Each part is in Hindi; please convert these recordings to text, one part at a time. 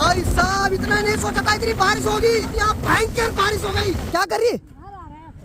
भाई साहब इतना नहीं सोचा था इतनी बारिश होगी। यहाँ भयंकर बारिश हो गई। क्या कर रही है?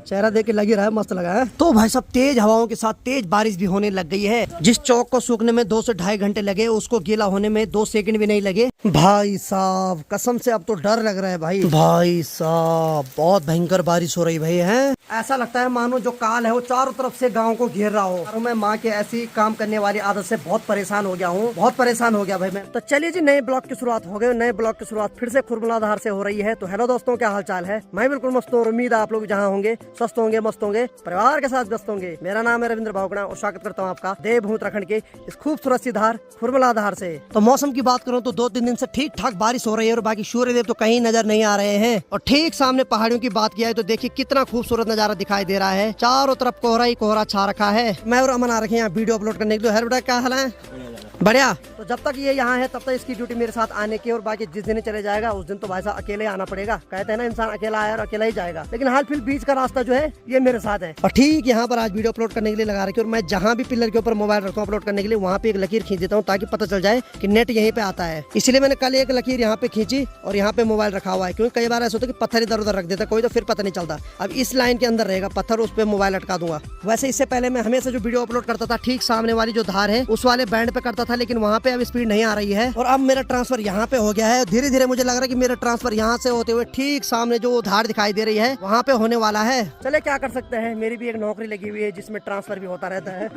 चेहरा देख के लगी रहा है, मस्त लगा है। तो भाई साहब तेज हवाओं के साथ तेज बारिश भी होने लग गई है। जिस चौक को सूखने में 2 से ढाई घंटे लगे, उसको गीला होने में 2 सेकंड भी नहीं लगे। भाई साहब कसम से अब तो डर लग रहा है भाई साहब बहुत भयंकर बारिश हो रही भाई है। ऐसा लगता है मानो जो काल है वो चारों तरफ से गाँव को घेर रहा हो। और मैं माँ के ऐसी काम करने वाली आदत से बहुत परेशान हो गया हूँ, बहुत परेशान हो गया भाई मैं। तो चलिए जी नए ब्लॉग की शुरुआत हो गई। नए ब्लॉग की शुरुआत फिर से खुरमुलाधार से हो रही है। तो हेलो दोस्तों, क्या हाल चाल है? मैं बिल्कुल मस्त हूँ। उम्मीद है आप लोग जहाँ होंगे स्वस्थ होंगे, मस्त होंगे, परिवार के साथ व्यस्त होंगे। मेरा नाम है रविंद्र भावगणा और स्वागत करता हूँ आपका देवभूमि उत्तराखंड के इस खूबसूरत सी धार खुरमुलाधार से। तो मौसम की बात करूँ तो 2-3 दिन से ठीक ठाक बारिश हो रही है और बाकी सूर्यदेव तो कहीं नजर नहीं आ रहे हैं। और ठीक सामने पहाड़ियों की बात किया है तो देखिए कितना खूबसूरत नजारा दिखाई दे रहा है। चारों तरफ कोहरा ही कोहरा छा रखा है। मैं और अमन आ रखे हैं यहाँ वीडियो अपलोड करने के लिए। हर बेटा क्या हाल है? बढ़िया। तो जब तक ये यहाँ है तब तक इसकी ड्यूटी मेरे साथ आने की, और बाकी जिस दिन चले जाएगा उस दिन तो भाई साहब अकेले आना पड़ेगा। कहते हैं ना इंसान अकेला आया और अकेला ही जाएगा, लेकिन हाल फिलहाल बीच का रास्ता जो है ये मेरे साथ है। और ठीक यहाँ पर आज वीडियो अपलोड करने के लिए लगा रखी। और मैं जहाँ भी पिलर के ऊपर मोबाइल रखता हूँ अपलोड करने के लिए, वहाँ पे एक लकीर खींच देता हूँ ताकि पता चल जाए कि नेट यहीं पे आता है। इसलिए मैंने कल एक लकीर यहाँ पे खींची और यहाँ पे मोबाइल रखा हुआ है, क्योंकि कई बार ऐसा होता है कि पत्थर इधर उधर रख देता कोई, तो फिर पता नहीं चलता। अब इस लाइन के अंदर रहेगा पत्थर, उस पर मोबाइल अटका दूंगा। वैसे इससे पहले मैं हमेशा जो वीडियो अपलोड करता था ठीक सामने वाली जो धार है उस वाले बैंड पे करता था, लेकिन वहाँ पे अब स्पीड नहीं आ रही है। और अब मेरा ट्रांसफर यहाँ पे हो गया है। धीरे धीरे मुझे लग रहा है कि मेरा ट्रांसफर यहाँ से होते हुए ठीक सामने जो धार दिखाई दे रही है वहाँ पे होने वाला है। चले क्या कर सकते हैं, मेरी भी एक नौकरी लगी हुई है जिसमें ट्रांसफर भी होता रहता है।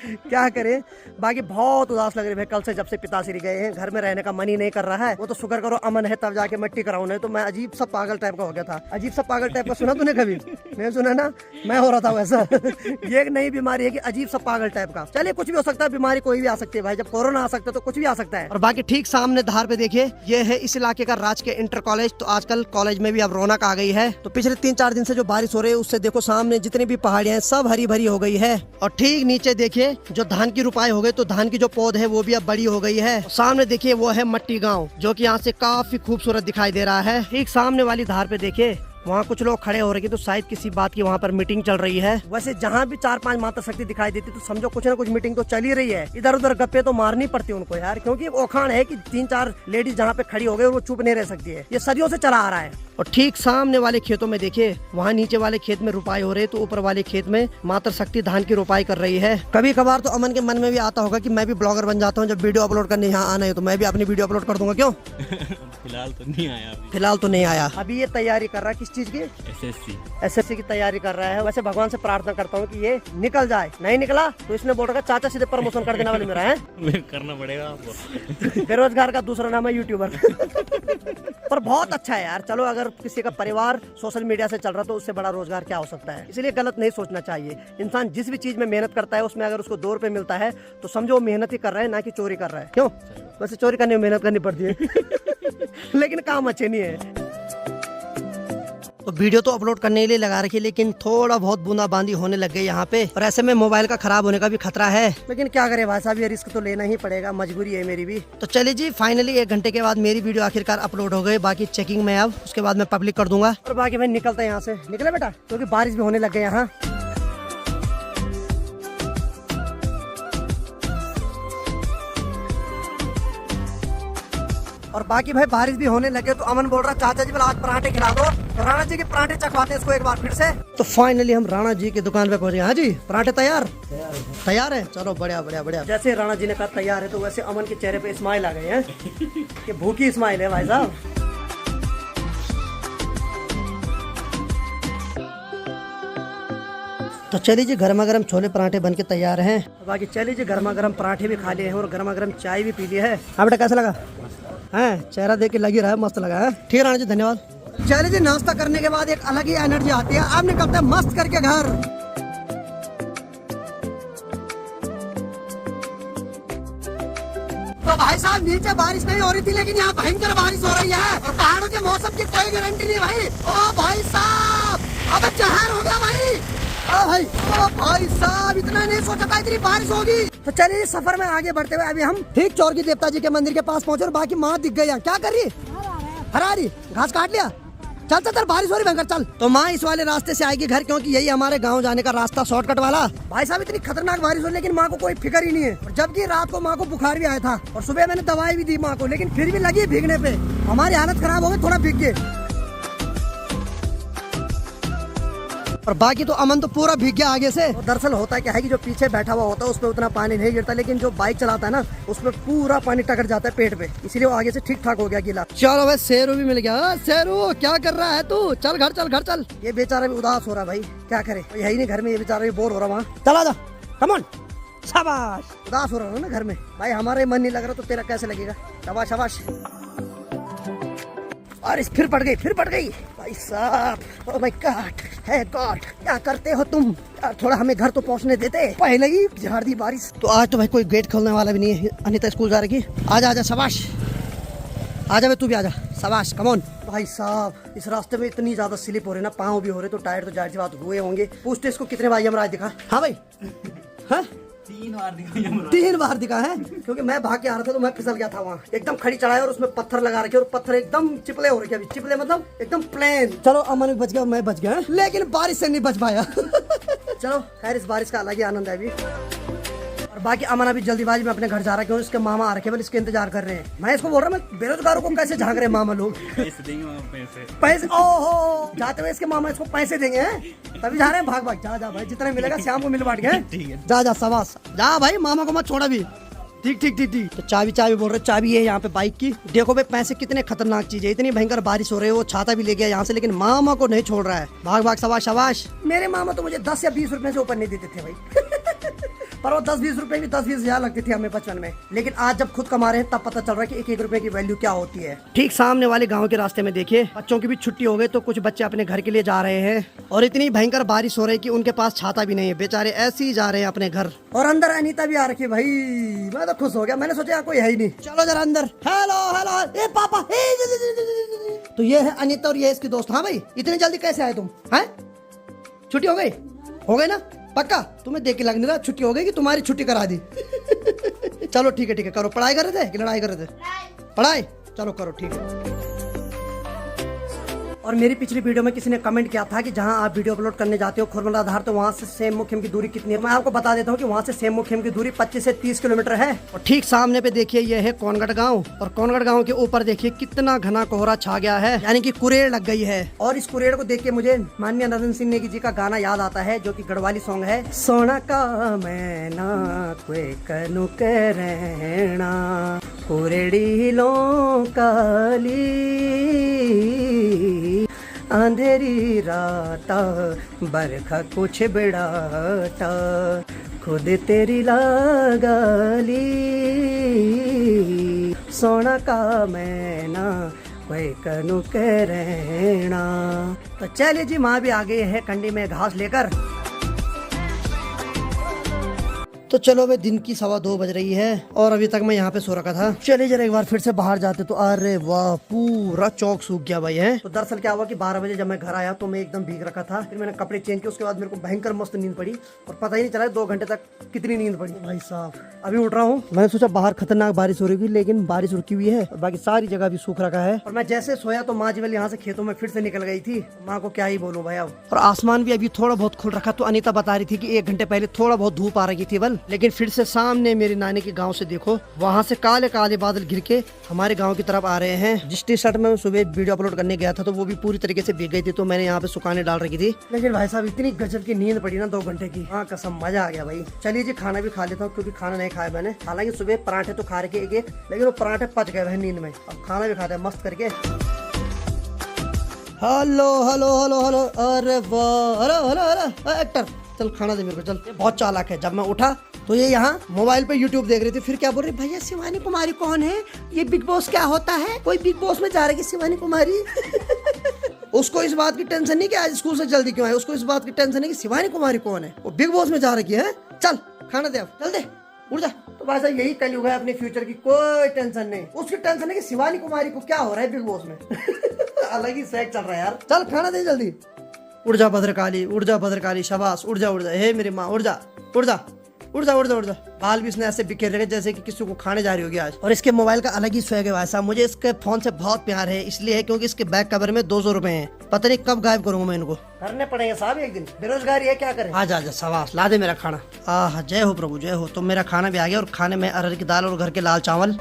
क्या करें। बाकी बहुत उदास लग रही है कल से, जब से पिताश्री गए हैं। घर में रहने का मन ही नहीं कर रहा है। वो तो शुक्र करो अमन है तब जाके मट्टी कराऊं, नहीं तो मैं अजीब सा पागल टाइप का हो गया था। अजीब सा पागल टाइप का सुना तूने कभी? नहीं सुना ना, मैं हो रहा था वैसा। ये एक नई बीमारी है कि अजीब सा पागल टाइप का। चलिए कुछ भी हो सकता है, बीमारी कोई भी आ सकती है भाई। जब कोरोना आ सकता है तो कुछ भी आ सकता है। और बाकी ठीक सामने धार पे देखिए ये है इस इलाके का राजकीय इंटर कॉलेज। तो आजकल कॉलेज में भी अब रौनक आ गई है। तो पिछले 3-4 दिन से जो बारिश हो रही है उससे देखो सामने जितनी भी पहाड़ियां सब हरी भरी हो गई है। और ठीक नीचे देखिए जो धान की रुपाई हो गई, तो धान की जो पौध है वो भी अब बड़ी हो गई है। सामने देखिए वो है मट्टी गांव, जो कि यहाँ से काफी खूबसूरत दिखाई दे रहा है। ठीक सामने वाली धार पे देखिए वहाँ कुछ लोग खड़े हो रहे हैं, तो शायद किसी बात की वहाँ पर मीटिंग चल रही है। वैसे जहाँ भी 4-5 माता शक्ति दिखाई देती तो समझो कुछ ना कुछ मीटिंग तो चल ही रही है। इधर उधर गप्पे तो मारनी पड़ती है उनको यार, क्योंकि ओखान है कि 3-4 लेडीज जहाँ पे खड़ी हो गई और वो चुप नहीं रह सकती है। ये सदियों से चला आ रहा है। और ठीक सामने वाले खेतों में देखिए वहाँ नीचे वाले खेत में रुपाई हो रही है, तो ऊपर वाले खेत में माता शक्ति धान की रुपाई कर रही है। कभी कभार तो अमन के मन में भी आता होगा कि मैं भी ब्लॉगर बन जाता हूँ, जब वीडियो अपलोड करने यहाँ आना है तो मैं भी अपनी वीडियो अपलोड कर दूंगा। क्यों? फिलहाल तो नहीं आया। फिलहाल तो नहीं आया। अभी ये तैयारी कर रहा है किस चीज की? एसएससी की तैयारी कर रहा है। वैसे भगवान से प्रार्थना करता हूँ कि ये निकल जाए। नहीं निकला तो इसने बोल रखा चाचा सीधे प्रमोशन कर देने वाले मेरा है। करना पड़ेगा आपको। बेरोजगार का दूसरा नाम है यूट्यूबर। पर बहुत अच्छा है यार। चलो अगर किसी का परिवार सोशल मीडिया से चल रहा तो उससे बड़ा रोजगार क्या हो सकता है। इसलिए गलत नहीं सोचना चाहिए। इंसान जिस भी चीज में मेहनत करता है उसमें अगर उसको 2 रुपए मिलता है तो समझो वो मेहनत ही कर रहा है, ना कि चोरी कर रहा है। क्यों? वैसे चोरी करने में मेहनत करनी पड़ती है। लेकिन काम अच्छे नहीं है। तो वीडियो तो अपलोड करने के लिए लगा रखी, लेकिन थोड़ा बहुत बूंदाबांदी होने लग गई यहाँ पे। और ऐसे में मोबाइल का खराब होने का भी खतरा है, लेकिन क्या करे भाई साहब, ये रिस्क तो लेना ही पड़ेगा, मजबूरी है मेरी भी। तो चलिए जी फाइनली 1 घंटे के बाद मेरी वीडियो आखिरकार अपलोड हो गई। बाकी चेकिंग में अब उसके बाद मैं पब्लिक कर दूंगा। और बाकी भाई निकलता है यहाँ से। निकले बेटा, क्योंकि बारिश भी होने लग गई यहाँ। और बाकी भाई बारिश भी होने लगे तो अमन बोल रहा चाचा जी बोला आज पराठे खिला दो। तो राणा जी के पराठे चखवाते हैं इसको एक बार फिर से। तो फाइनली हम राणा जी की दुकान पे पहुंच गए। हाँ जी, पराठे तैयार है। चलो बढ़िया बढ़िया बढ़िया। जैसे राणा जी ने कहा तैयार है, तो वैसे अमन के चेहरे पे स्माइल आ गई है। ये भूखी स्माइल है भाई साहब। तो चलिए जी गर्मा गर्म छोले पराठे बनके तैयार हैं। बाकी चलिए जी गर्मा गर्म पराठे भी खा लिए हैं और गर्मा गर्म चाय भी पी ली है। हाँ बेटा कैसा लगा? है चेहरा देख के लगी रहा है, मस्त लगा है। ठीक है राणा जी, धन्यवाद। चलिए जी नाश्ता करने के बाद एक अलग ही एनर्जी आती है। अब निकलते हैं मस्त करके घर। तो भाई साहब नीचे बारिश नहीं हो रही थी, लेकिन यहाँ भयंकर बारिश हो रही है। और पहाड़ों के मौसम की कोई गारंटी नहीं भाई। ओ भाई साहब अब जहर हो गया भाई। ओ भाई साहब इतना नहीं सोचा था इतनी बारिश होगी। तो चलिए सफर में आगे बढ़ते हुए अभी हम ठीक चौरगी देवता जी के मंदिर के पास पहुंचे और बाकी माँ दिख गई। क्या कर रही? हरा रही। घास काट लिया? चल चल चल, बारिश हो रही भयंकर, चल। तो माँ इस वाले रास्ते से आएगी घर, क्योंकि यही हमारे गांव जाने का रास्ता शॉर्टकट वाला। भाई साहब इतनी खतरनाक बारिश हो, लेकिन माँ को कोई फिक्र ही नहीं है। और जबकि रात को माँ को बुखार भी आया था और सुबह मैंने दवाई भी दी माँ को, लेकिन फिर भी लगी भीगने पे। हमारी हालत खराब हो गई, थोड़ा भीग गए। और बाकी तो अमन तो पूरा भीग गया आगे से। तो दरअसल होता क्या है कि जो पीछे बैठा हुआ होता है उस पर उतना पानी नहीं गिरता, लेकिन जो बाइक चलाता है ना उसमें पूरा पानी टकर जाता है पेट पे, इसीलिए वो आगे से ठीक ठाक हो गया गीला। चलो भाई, शेरू भी मिल गया। शेरू क्या कर रहा है तू? चल घर चल, घर चल। ये बेचारा भी उदास हो रहा है भाई, क्या करे, यही नहीं घर में, ये बेचारा भी बोर हो रहा वहाँ। चला जा, कम ऑन, शाबाश। उदास हो रहा है ना घर में भाई, हमारे मन नहीं लग रहा तो तेरा कैसे लगेगा? शाबाश शाबाश। और इस फिर पड़ गई भाई साहब। ओह माय गॉड, है गॉड, क्या करते हो तुम यार? थोड़ा हमें घर तो पहुंचने देते, पहले ही झाड़ दी बारिश। तो आज तो भाई कोई गेट खोलने वाला भी नहीं है। अनीता स्कूल जा रही है। आजा आजा, शाबाश, आजा भाई, तू भी आजा, शाबाश, कम ऑन। भाई साहब इस रास्ते में इतनी ज्यादा स्लिप हो रही ना, पाँव भी हो रहे, तो टायर तो जाहिर सी बात हुए होंगे। पूछते इसको कितने बार यमराज दिखा? हाँ भाई, हाँ 3 बार दिखा है, क्योंकि मैं भाग के आ रहा था तो मैं फिसल गया था वहाँ। एकदम खड़ी चढ़ाई और उसमें पत्थर लगा रखे, और पत्थर एकदम चिपले हो रखे। अभी चिपले मतलब एकदम प्लेन। चलो अमन भी बच गया, मैं बच गया, लेकिन बारिश से नहीं बच पाया। चलो खैर, इस बारिश का अलग ही आनंद है अभी। और बाकी अमन अभी जल्दीबाजी में अपने घर जा रहा है, क्योंकि इसके मामा आ रखे हैं, इसके इंतजार कर रहे हैं। मैं इसको बोल रहा हूँ, मैं बेरोजगारों को कैसे झांक रहे हैं मामा लोग। पैसे, ओहो, जाते हुए इसके मामा इसको पैसे देंगे हैं? तभी जा रहे हैं, भाग भाग, जा जा भाई, जितना मिलेगा शाम को मिल बांट गए। जा जा, शाबाश, जा भाई, मामा को मत छोड़ा भी। ठीक ठीक ठीक ठीक। तो चाबी बोल रहे, चाबी है यहाँ पे बाइक की। देखो भाई पैसे कितने खतरनाक चीज है। इतनी भयंकर बारिश हो रही है, वो छाता भी ले गया यहाँ से, लेकिन मामा को नहीं छोड़ रहा है। भाग भाग, शाबाश शाबाश। मेरे मामा तो मुझे 10 या 20 रुपए से ऊपर नहीं देते थे भाई। पर वो 10-20 रुपए भी 10-20 हजार लगती थी हमें बचपन में, लेकिन आज जब खुद कमा रहे हैं तब पता चल रहा है कि 1-1 रुपए की वैल्यू क्या होती है। ठीक सामने वाले गांव के रास्ते में देखिए, बच्चों की भी छुट्टी हो गई, तो कुछ बच्चे अपने घर के लिए जा रहे हैं। और इतनी भयंकर बारिश हो रही है कि उनके पास छाता भी नहीं है, बेचारे ऐसे ही जा रहे हैं अपने घर। और अंदर अनीता भी आ रखी है भाई, मैं तो खुश हो गया, मैंने सोचा कोई है ही नहीं। चलो जरा अंदर। हेलो हेलो, ए पापा, तो ये है अनीता और ये इसकी दोस्त। हाँ भाई, इतनी जल्दी कैसे आए तुम? हैं, छुट्टी हो गई ना? पक्का तुम्हें देख के लग नहीं रहा छुट्टी हो गई कि तुम्हारी छुट्टी करा दी। चलो ठीक है करो। पढ़ाई कर रहे थे कि लड़ाई कर रहे थे? पढ़ाई, चलो करो, ठीक है। और मेरी पिछली वीडियो में किसी ने कमेंट किया था कि जहां आप वीडियो अपलोड करने जाते हो खुरमला धार, तो वहां से सेम मुखिम की दूरी कितनी है? मैं आपको बता देता हूं कि वहां से सेम मुखिम की दूरी 25 से 30 किलोमीटर है। और ठीक सामने पे देखिए ये है कोनगढ़ गांव, और कोनगढ़ गांव के ऊपर देखिए कितना घना कोहरा छा गया है, यानी कि कुरेड़ लग गई है। और इस कुरेड़ को देख के मुझे माननीय नंदन सिंह नेगी जी का गाना याद आता है, जो की गढ़वाली सॉन्ग है। सोना का मैना कोई कनु करना कुरेड़ी लो काली, अंधेरी राता बरखा कुछ बिड़ाता, खुद तेरी लागली, सोना का मैना कोई कनु करना। तो चलिए जी, माँ भी आ गई है कंडी में घास लेकर। तो चलो भाई, दिन की 2:15 बज रही है और अभी तक मैं यहाँ पे सो रखा था। चलिए जरा एक बार फिर से बाहर जाते, तो अरे वाह, पूरा चौक सूख गया भाई है। तो दरअसल क्या हुआ कि 12 बजे जब मैं घर आया तो मैं एकदम भीग रखा था। फिर मैंने कपड़े चेंज किए, उसके बाद मेरे को भयंकर मस्त नींद पड़ी और पता ही नहीं चला 2 घंटे तक कितनी नींद पड़ी भाई साहब। अभी उठ रहा हूँ, मैंने सोचा बाहर खतरनाक बारिश हो रही थी, लेकिन बारिश रुकी हुई है और बाकी सारी जगह भी सूख रखा है। और मैं जैसे सोया तो माँ जीवल यहाँ से खेतों में फिर से निकल गई थी। माँ को क्या ही बोलूं भाई अब। और आसमान भी अभी थोड़ा बहुत खुल रखा। तो अनीता बता रही थी कि 1 घंटे पहले थोड़ा बहुत धूप आ रही थी बल, लेकिन फिर से सामने मेरी नानी के गांव से देखो, वहां से काले काले बादल घिर के हमारे गांव की तरफ आ रहे हैं। जिस टी शर्ट में सुबह वीडियो अपलोड करने गया था तो वो भी पूरी तरीके से भीग गई थी, तो मैंने यहाँ पे सुखाने डाल रखी थी। लेकिन भाई साहब इतनी गजब की नींद पड़ी ना 2 घंटे की, हाँ कसम मजा आ गया भाई। चलिए जी, खाना भी खा लेता हूँ, क्योंकि खाना नहीं खाया मैंने। हालांकि सुबह पराठे तो खा रखे एक, लेकिन वो पराठे पच गए भाई नींद में। अब खाना भी खाते हैं मस्त करके। हेलो हेलो हेलो हेलो, अरे वाह, हेलो हेलो हेलो एक्टर, चल खाना दे मेरे को, चल। ये बहुत चालाक है। जब मैं उठा तो ये यहाँ मोबाइल पे यूट्यूब देख रही थी, फिर क्या बोल रही, भैया शिवानी कुमारी कौन है? ये बिग बॉस क्या होता है? कोई बिग बॉस में जा रही है शिवानी कुमारी। उसको इस बात की टेंशन नहीं कि आज स्कूल से जल्दी क्यों आए, उसको इस बात की टेंशन है कि शिवानी कुमारी कौन है, वो बिग बॉस में जा रही है। चल खाना दे, अब चल दे, उठ जा। तो भाई साहब यही कलयुग है, अपने फ्यूचर की कोई टेंशन नहीं। उसकी टेंशन है कि शिवानी कुमारी को क्या हो रहा है बिग बॉस में। अलग ही सैक चल रहा है यार। चल खाना दे जल्दी। उड़ जा भद्रकाली, उड़ जा भद्रकाली, शाबाश, उड़ जा उड़ जा। हे मेरी माँ, उड़ जा उड़ जा उड़ जा उड़ जा उड़ जा। बाल भी इसने ऐसे बिखेर रखे जैसे कि किसी को खाने जा रही होगी आज। और इसके मोबाइल का अलग ही स्वैग है भाई साहब, मुझे इसके फोन से बहुत प्यार है, इसलिए है क्योंकि इसके बैक कवर में 200 रुपए हैं। पता नहीं कब गायब करूंगा मैं इनको, करने पड़ेंगे साहब एक दिन, बेरोजगारी है क्या करें। आ जा सवास ला दे मेरा खाना। आह जय हो प्रभु जय हो। तो मेरा खाना भी आ गया और खाने में अरहर की दाल और घर के लाल चावल।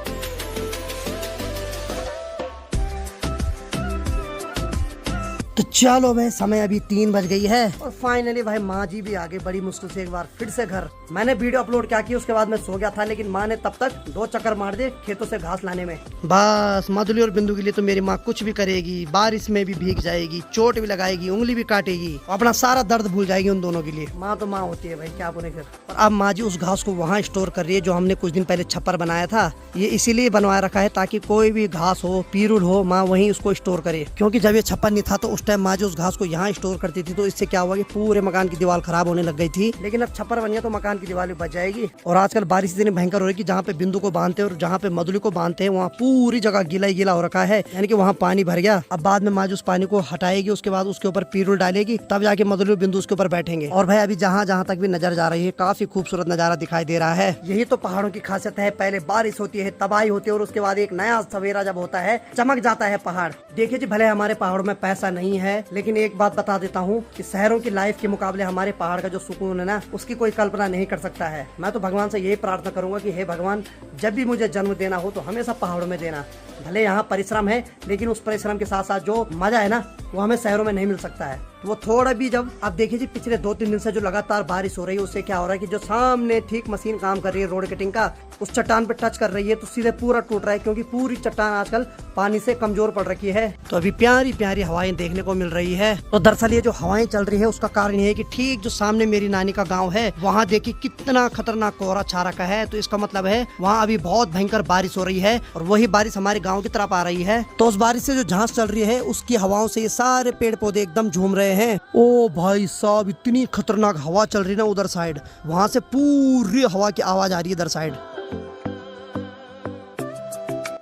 तो चलो भाई समय अभी 3 बज गई है और फाइनली भाई माँ जी भी आ गई बड़ी मुश्किल से एक बार फिर से घर। मैंने वीडियो अपलोड क्या की उसके बाद मैं सो गया था, लेकिन माँ ने तब तक 2 चक्कर मार दिए खेतों से घास लाने में। बस मधुली और बिंदु के लिए तो मेरी माँ कुछ भी करेगी, बारिश में भी भीग जाएगी, चोट भी लगाएगी, उंगली भी काटेगी, अपना सारा दर्द भूल जाएगी उन दोनों के लिए। माँ तो माँ होती है भाई, क्या बोले फिर। और अब माँ जी उस घास को वहाँ स्टोर कर रही है जो हमने कुछ दिन पहले छप्पर बनाया था। ये इसीलिए बनवाया रखा है ताकि कोई भी घास हो, पीरुल हो, माँ वहीं उसको स्टोर करे। क्योंकि जब ये छप्पर नहीं था तो उस टाइम माँ जी उस घास को यहाँ स्टोर करती थी, तो इससे क्या हुआ कि पूरे मकान की दीवार खराब होने लग गई थी। लेकिन अब छप्पर बन गया तो मकान की दीवार भी बच जाएगी। और आजकल बारिश इतनी भयंकर हो रही है कि जहाँ पे बिंदु को बांधते हैं और जहाँ पे मधुली को बांधते हैं वहाँ पूरी जगह गीला ही गीला हो रखा है, यानी कि वहाँ पानी भर गया। अब बाद में माँ जी उस पानी को हटाएगी, उसके बाद उसके ऊपर पीरुल डालेगी, तब जाके मधुली और बिंदु उसके ऊपर बैठेंगे। और भाई अभी जहाँ जहाँ तक भी नजर जा रही है काफी खूबसूरत नजारा दिखाई दे रहा है। यही तो पहाड़ों की खासियत है, पहले बारिश होती है, तबाही होती है और उसके बाद एक नया सवेरा जब होता है चमक जाता है पहाड़। देखिए जी भले हमारे पहाड़ों में पैसा नहीं है, लेकिन एक बात बता देता हूँ कि शहरों की लाइफ के मुकाबले हमारे पहाड़ का जो सुकून है ना, उसकी कोई कल्पना नहीं कर सकता है। मैं तो भगवान से यही प्रार्थना करूंगा कि हे भगवान, जब भी मुझे जन्म देना हो तो हमेशा पहाड़ों में देना। भले यहाँ परिश्रम है, लेकिन उस परिश्रम के साथ साथ जो मजा है ना, वो हमें शहरों में नहीं मिल सकता है। वो थोड़ा भी जब आप देखिए जी पिछले 2-3 दिन से जो लगातार बारिश हो रही है, उससे क्या हो रहा है कि जो सामने ठीक मशीन काम कर रही है रोड कटिंग का, उस चट्टान पे टच कर रही है तो सीधे पूरा टूट रहा है, क्योंकि पूरी चट्टान आजकल पानी से कमजोर पड़ रखी है। तो अभी प्यारी प्यारी हवाएं देखने को मिल रही है। तो दरअसल ये जो हवाएं चल रही है उसका कारण ये है कि ठीक जो सामने मेरी नानी का गाँव है, वहाँ देखिए कितना खतरनाक कोहरा छा रखा है। तो इसका मतलब है वहाँ अभी बहुत भयंकर बारिश हो रही है और वही बारिश हमारे गाँव की तरफ आ रही है। तो उस बारिश से जो झांस चल रही है उसकी हवाओं से ये सारे पेड़ पौधे एकदम झूम रहे हैं। ओ भाई साहब इतनी खतरनाक हवा चल रही है ना उधर साइड, वहाँ से पूरी हवा की आवाज आ रही है इधर साइड।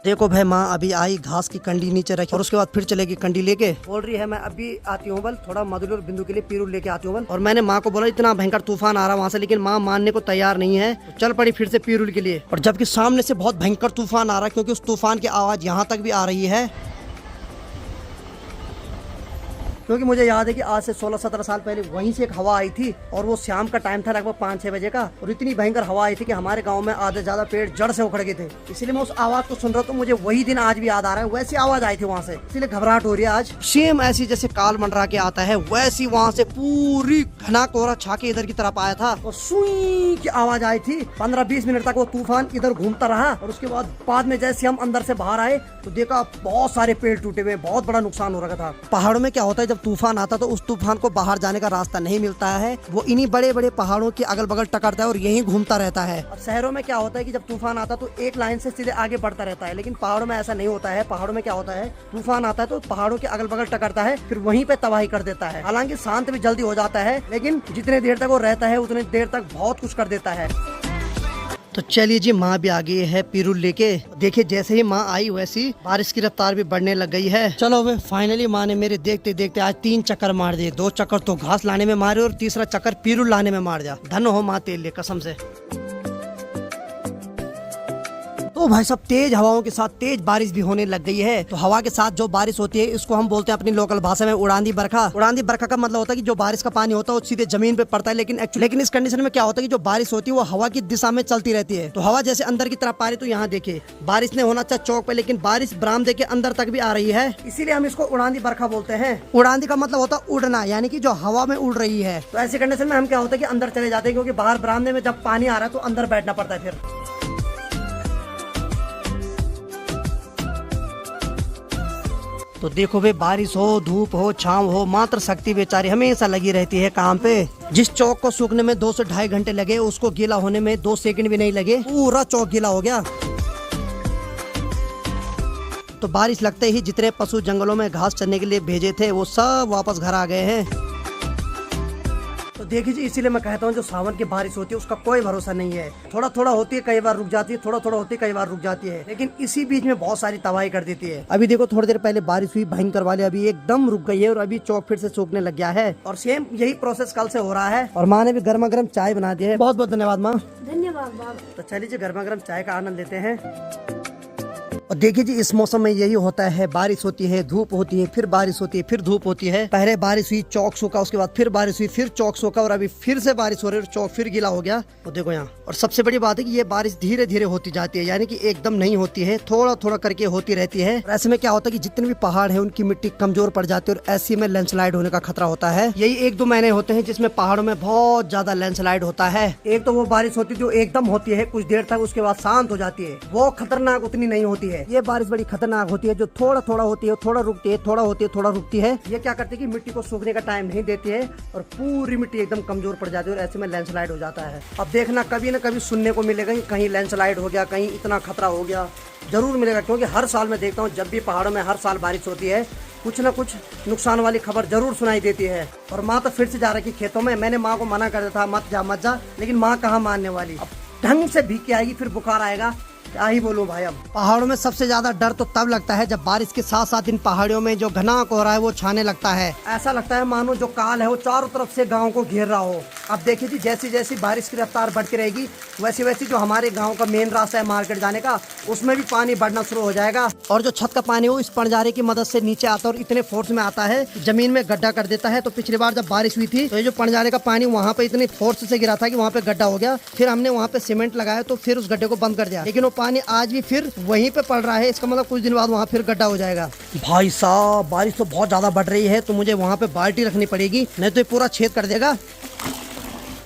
देखो भाई माँ अभी आई, घास की कंडी नीचे रखी और उसके बाद फिर चलेगी कंडी लेके। बोल रही है मैं अभी आती हूँ बल, थोड़ा मधुली और बिंदु के लिए पीरुल लेके आती हूँ बल। और मैंने माँ को बोला इतना भयंकर तूफान आ रहा है वहाँ से, लेकिन माँ मानने को तैयार नहीं है। तो चल पड़ी फिर से पीरुल के लिए। और जबकि सामने से बहुत भयंकर तूफान आ रहा है, क्योंकि उस तूफान की आवाज यहाँ तक भी आ रही है। क्योंकि मुझे याद है कि आज से 16-17 साल पहले वहीं से एक हवा आई थी और वो शाम का टाइम था लगभग 5-6 बजे का, और इतनी भयंकर हवा आई थी कि हमारे गांव में आधे ज्यादा पेड़ जड़ से उखड़ गए थे। इसलिए मैं उस आवाज को सुन रहा तो मुझे वही दिन आज भी याद आ रहा है, वैसी आवाज आई थी वहाँ से, इसलिए घबराहट हो रही है आज। सेम ऐसी जैसे काल मंडरा के आता है वैसी वहाँ से पूरी घना कोहरा छा के इधर की तरफ आया था और सुई की आवाज आई थी। 15-20 मिनट तक वो तूफान इधर घूमता रहा और उसके बाद में जैसे हम अंदर से बाहर आए तो देखा बहुत सारे पेड़ टूटे हुए, बहुत बड़ा नुकसान हो रखा था। पहाड़ों में क्या होता है जब तूफान आता तो उस तूफान को बाहर जाने का रास्ता नहीं मिलता है, वो इन्हीं बड़े बड़े पहाड़ों के अगल बगल टकरता है और यहीं घूमता रहता है। और शहरों में क्या होता है कि जब तूफान आता तो एक लाइन से सीधे आगे बढ़ता रहता है, लेकिन पहाड़ों में ऐसा नहीं होता है। पहाड़ों में क्या होता है, तूफान आता है तो पहाड़ों के अगल बगल टकरता है, फिर वहीं पे तबाही कर देता है। हालांकि शांत भी जल्दी हो जाता है, लेकिन जितने देर तक वो रहता है उतनी देर तक बहुत कुछ कर देता है। तो चलिए जी माँ भी आ गई है पीरुल लेके। देखिए जैसे ही माँ आई वैसी बारिश की रफ्तार भी बढ़ने लग गई है। चलो वे फाइनली माँ ने मेरे देखते देखते आज 3 चक्कर मार दिए। 2 चक्कर तो घास लाने में मारे और तीसरा चक्कर पीरुल लाने में मार दिया। धन्य हो माँ तेल ले कसम से। तो भाई साहब तेज हवाओं के साथ तेज बारिश भी होने लग गई है। तो हवा के साथ जो बारिश होती है इसको हम बोलते हैं अपनी लोकल भाषा में उड़ांदी बरखा। उड़ांदी बरखा का मतलब होता है कि जो बारिश का पानी होता है वो सीधे जमीन पे पड़ता है, लेकिन इस कंडीशन में क्या होता है कि जो बारिश होती है वो हवा की दिशा में चलती रहती है। तो हवा जैसे अंदर की तरफ आ रही, तो यहाँ देखिए बारिश ने होना चाहिए चौक पे, लेकिन बारिश बरामदे के अंदर तक भी आ रही है, इसीलिए हम इसको उड़ांदी बरखा बोलते हैं। उड़ांदी का मतलब होता है उड़ना, यानी कि जो हवा में उड़ रही है। तो ऐसी कंडीशन में हम क्या होता है कि अंदर चले जाते हैं, क्योंकि बाहर बरामदे में जब पानी आ रहा है तो अंदर बैठना पड़ता है। फिर तो देखो भाई बारिश हो धूप हो छांव हो, मात्र शक्ति बेचारी हमेशा लगी रहती है काम पे। जिस चौक को सूखने में 2 से 2.5 घंटे लगे, उसको गीला होने में 2 सेकंड भी नहीं लगे, पूरा चौक गीला हो गया। तो बारिश लगते ही जितने पशु जंगलों में घास चरने के लिए भेजे थे वो सब वापस घर आ गए हैं। तो देखिए जी, इसीलिए मैं कहता हूँ जो सावन की बारिश होती है उसका कोई भरोसा नहीं है। थोड़ा थोड़ा होती है, कई बार रुक जाती है, थोड़ा थोड़ा होती है, कई बार रुक जाती है, लेकिन इसी बीच में बहुत सारी तबाही कर देती है। अभी देखो थोड़ी देर पहले बारिश हुई भयंकर वाली, अभी एकदम रुक गई है और अभी चौक फिर से सूखने लग गया है। और सेम यही प्रोसेस कल से हो रहा है। और माँ ने भी गर्मा गर्म चाय बना दी है। बहुत बहुत धन्यवाद माँ। धन्यवाद बाबा। तो चलिए जी गर्मा गर्म चाय का आनंद लेते हैं। और देखिए जी, इस मौसम में यही होता है, बारिश होती है, धूप होती है, फिर बारिश होती है, फिर धूप होती है। पहले बारिश हुई, चौक सूखा, उसके बाद फिर बारिश हुई, फिर चौक सूखा, और अभी फिर से बारिश हो रही है, चौक फिर गीला हो गया। तो देखो यहाँ, और सबसे बड़ी बात है कि ये बारिश धीरे धीरे होती जाती है, यानी कि एकदम नहीं होती है, थोड़ा थोड़ा करके होती रहती है। और ऐसे में क्या होता है कि जितने भी पहाड़ है उनकी मिट्टी कमजोर पड़ जाती है और ऐसे में लैंडस्लाइड होने का खतरा होता है। यही 1-2 महीने होते हैं जिसमें पहाड़ों में बहुत ज्यादा लैंडस्लाइड होता है। एक तो वो बारिश होती है जो एकदम होती है कुछ देर तक, उसके बाद शांत हो जाती है, वो खतरनाक उतनी नहीं होती है। ये बारिश बड़ी खतरनाक होती है जो थोड़ा थोड़ा होती है, थोड़ा रुकती है, थोड़ा होती है, थोड़ा रुकती है। ये क्या करती है कि मिट्टी को सूखने का टाइम नहीं देती है और पूरी मिट्टी एकदम कमजोर पड़ जाती है और ऐसे में लैंडस्लाइड हो जाता है। अब देखना कभी न कभी सुनने को मिलेगा कि कहीं लैंडस्लाइड हो गया, कहीं इतना खतरा हो गया, जरूर मिलेगा। क्योंकि हर साल मैं देखता हूँ जब भी पहाड़ों में हर साल बारिश होती है कुछ न कुछ नुकसान वाली खबर जरूर सुनाई देती है। और माँ तो फिर से जा रही खेतों में। मैंने माँ को मना कर दिया था मत जा, लेकिन माँ कहाँ मानने वाली। अब ढंग से भीग के आएगी, फिर बुखार आएगा, क्या ही बोलूं भाई। अब पहाड़ों में सबसे ज्यादा डर तो तब लगता है जब बारिश के साथ साथ इन पहाड़ियों में जो घना कोहरा है वो छाने लगता है। ऐसा लगता है मानो जो काल है वो चारों तरफ से गांव को घेर रहा हो। अब देखिए जी, जैसी जैसी बारिश की रफ्तार बढ़ती रहेगी वैसी वैसी जो हमारे गाँव का मेन रास्ता है मार्केट जाने का, उसमें भी पानी बढ़ना शुरू हो जाएगा। और जो छत का पानी वो इस पणजारे की मदद से नीचे आता है और इतने फोर्स में आता है जमीन में गड्ढा कर देता है। तो पिछली बार जब बारिश हुई थी तो ये जो पणजारे का पानी वहाँ पे इतनी फोर्स से गिरा था कि वहाँ पे गड्ढा हो गया। फिर हमने वहाँ पे सीमेंट लगाया तो फिर उस गड्ढे को बंद कर दिया, लेकिन वो पानी आज भी फिर वहीं पे पड़ रहा है। इसका मतलब कुछ दिन बाद वहाँ फिर गड्ढा हो जाएगा। भाई साहब, बारिश तो बहुत ज्यादा बढ़ रही है, तो मुझे वहाँ पे बाल्टी रखनी पड़ेगी, नहीं तो ये पूरा छेद कर देगा।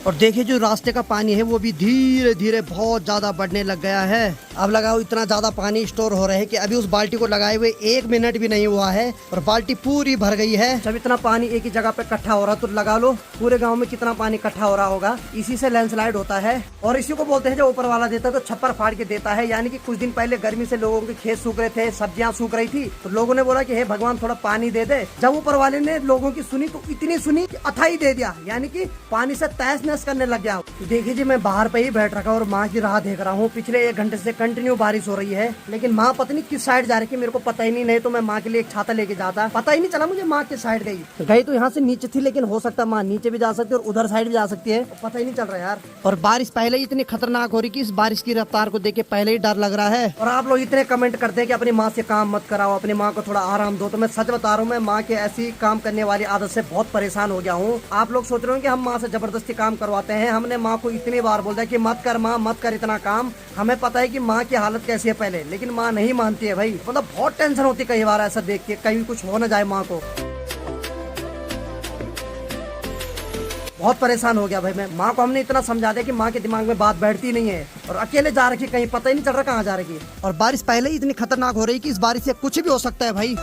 और देखिए जो रास्ते का पानी है वो भी धीरे धीरे बहुत ज्यादा बढ़ने लग गया है। अब लगाओ इतना ज्यादा पानी स्टोर हो रहा है कि अभी उस बाल्टी को लगाए हुए 1 मिनट भी नहीं हुआ है और बाल्टी पूरी भर गई है। जब इतना पानी एक ही जगह पे इकट्ठा हो रहा तो लगा लो पूरे गांव में कितना पानी इकट्ठा हो रहा होगा। इसी से लैंडस्लाइड होता है और इसी को बोलते हैं जो ऊपर वाला देता है तो छप्पर फाड़ के देता है। यानी कि कुछ दिन पहले गर्मी से लोगों के खेत सूख रहे थे, सब्जियां सूख रही थी, तो लोगों ने बोला कि हे भगवान थोड़ा पानी दे दे। जब ऊपर वाले ने लोगों की सुनी तो इतनी सुनी कि अथाई दे दिया, यानी कि पानी से तहस नहस करने लग गया। देखिए जी, मैं बाहर पे ही बैठ रखा और माँ की राह देख रहा हूँ। पिछले 1 घंटे से कंटिन्यू बारिश हो रही है, लेकिन माँ पता नहीं किस साइड जा रही है, मेरे को पता ही नहीं तो मैं माँ के लिए एक छाता लेके जाता, पता ही नहीं चला मुझे माँ किस साइड गई तो यहाँ से नीचे थी, लेकिन हो सकता है माँ नीचे भी जा सकती है और उधर साइड भी जा सकती है, पता ही नहीं चल रहा यार। और बारिश पहले ही इतनी खतरनाक हो रही कि इस बारिश की रफ्तार को देख के पहले ही डर लग रहा है। और आप लोग इतने कमेंट करते हैं कि अपनी माँ से काम मत कराओ, अपनी माँ को थोड़ा आराम दो, तो मैं सच बता रहा हूँ मैं माँ के ऐसी काम करने वाली आदत से बहुत परेशान हो गया हूँ। आप लोग सोच रहे हो कि हम माँ से जबरदस्ती काम करवाते हैं। हमने माँ को इतनी बार बोल दिया कि मत कर माँ, मत कर इतना काम। हमें पता है कि माँ की हालत कैसी है पहले, लेकिन माँ नहीं मानती है भाई। मतलब बहुत टेंशन होती है कई बार ऐसा देख के, कहीं कुछ हो न जाए माँ को। बहुत परेशान हो गया भाई मैं। माँ को हमने इतना समझा दिया कि माँ के दिमाग में बात बैठती नहीं है और अकेले जा रखी, कहीं पता ही नहीं चल रहा कहाँ जा रही है। और बारिश पहले ही इतनी खतरनाक हो रही कि इस बारिश से कुछ भी हो सकता है भाई।